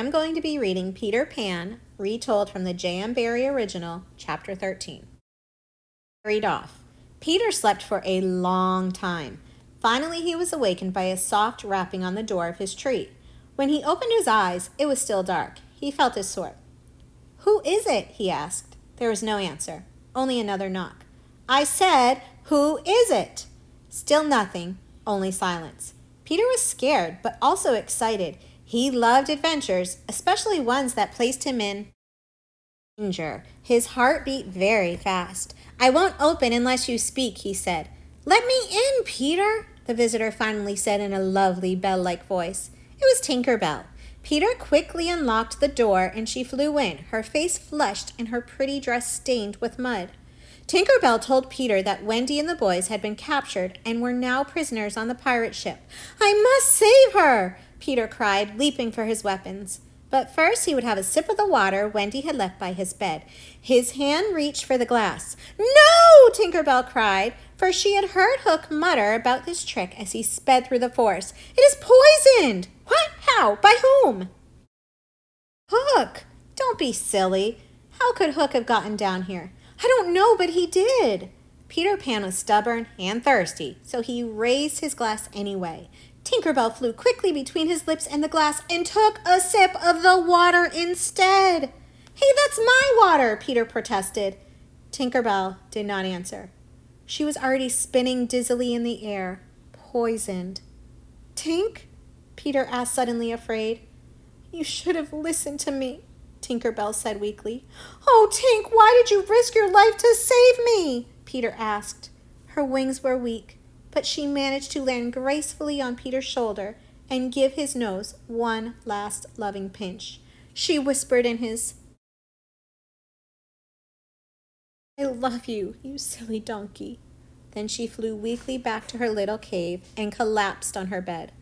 am going to be reading Peter Pan, retold from the J.M. Barrie original, Chapter 13. Carried off. Peter slept for a long time. Finally, he was awakened by a soft rapping on the door of his tree. When he opened his eyes, it was still dark. He felt his sword. "Who is it?" he asked. There was no answer, only another knock. "I said, who is it?" Still nothing, only silence. Peter was scared, but also excited. He loved adventures, especially ones that placed him in danger. His heart beat very fast. "I won't open unless you speak," he said. "Let me in, Peter," the visitor finally said in a lovely bell-like voice. It was Tinker Bell. Peter quickly unlocked the door and she flew in, her face flushed and her pretty dress stained with mud. Tinker Bell told Peter that Wendy and the boys had been captured and were now prisoners on the pirate ship. "I must save her!" Peter cried, leaping for his weapons. But first he would have a sip of the water Wendy had left by his bed. His hand reached for the glass. "No!" Tinker Bell cried, for she had heard Hook mutter about this trick as he sped through the forest. "It is poisoned!" "What? How? By whom?" "Hook! Don't be silly. How could Hook have gotten down here?" "I don't know, but he did." Peter Pan was stubborn and thirsty, so he raised his glass anyway. Tinker Bell flew quickly between his lips and the glass and took a sip of the water instead. "Hey, that's my water," Peter protested. Tinker Bell did not answer. She was already spinning dizzily in the air, poisoned. "Tink?" Peter asked, suddenly afraid. "You should have listened to me," Tinker Bell said weakly. "Oh, Tink, why did you risk your life to save me?" Peter asked. Her wings were weak, but she managed to land gracefully on Peter's shoulder and give his nose one last loving pinch. She whispered in his, "I love you, you silly donkey." Then she flew weakly back to her little cave and collapsed on her bed.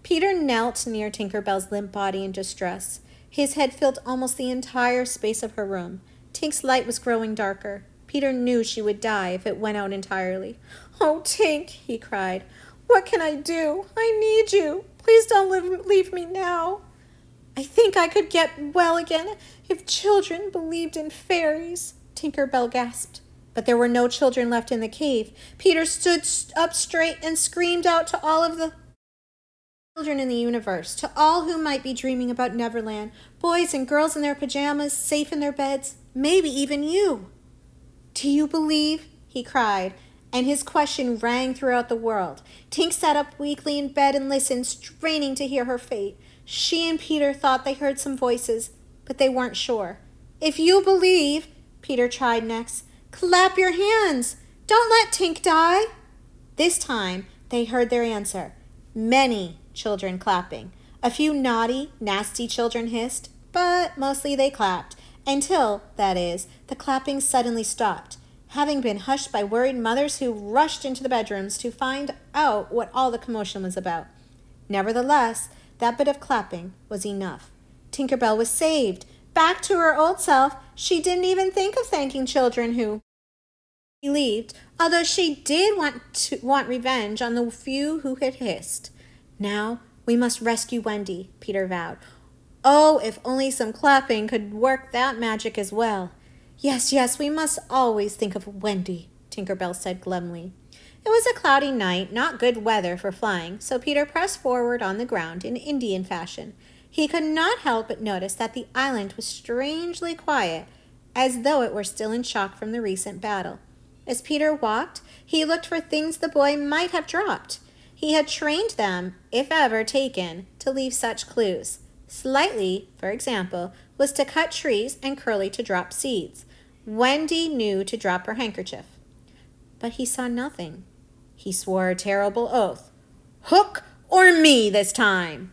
Peter knelt near Tinker Bell's limp body in distress. His head filled almost the entire space of her room. Tink's light was growing darker. Peter knew she would die if it went out entirely. "Oh, Tink," he cried. "What can I do? I need you. Please don't leave me now. I think I could get well again if children believed in fairies," Tinker Bell gasped. But there were no children left in the cave. Peter stood up straight and screamed out to all of the children in the universe, to all who might be dreaming about Neverland, boys and girls in their pajamas, safe in their beds, maybe even you. "Do you believe?" he cried, and his question rang throughout the world. Tink sat up weakly in bed and listened, straining to hear her fate. She and Peter thought they heard some voices, but they weren't sure. "If you believe," Peter tried next, "clap your hands. Don't let Tink die." This time they heard their answer. Many children clapping. A few naughty, nasty children hissed, but mostly they clapped, until, that is, the clapping suddenly stopped, having been hushed by worried mothers who rushed into the bedrooms to find out what all the commotion was about. Nevertheless, that bit of clapping was enough. Tinker Bell was saved. Back to her old self, she didn't even think of thanking children who believed, although she did want revenge on the few who had hissed. "Now we must rescue Wendy," Peter vowed. Oh, if only some clapping could work that magic as well. Yes, we must always think of Wendy," Tinker Bell said glumly. It was a cloudy night, not good weather for flying, so Peter pressed forward on the ground in Indian fashion. He could not help but notice that the island was strangely quiet, as though it were still in shock from the recent battle. As Peter walked, he looked for things the boy might have dropped. He had trained them, if ever taken, to leave such clues. Slightly, for example, was to cut trees and Curly to drop seeds. Wendy knew to drop her handkerchief. But he saw nothing. He swore a terrible oath. "Hook or me this time!"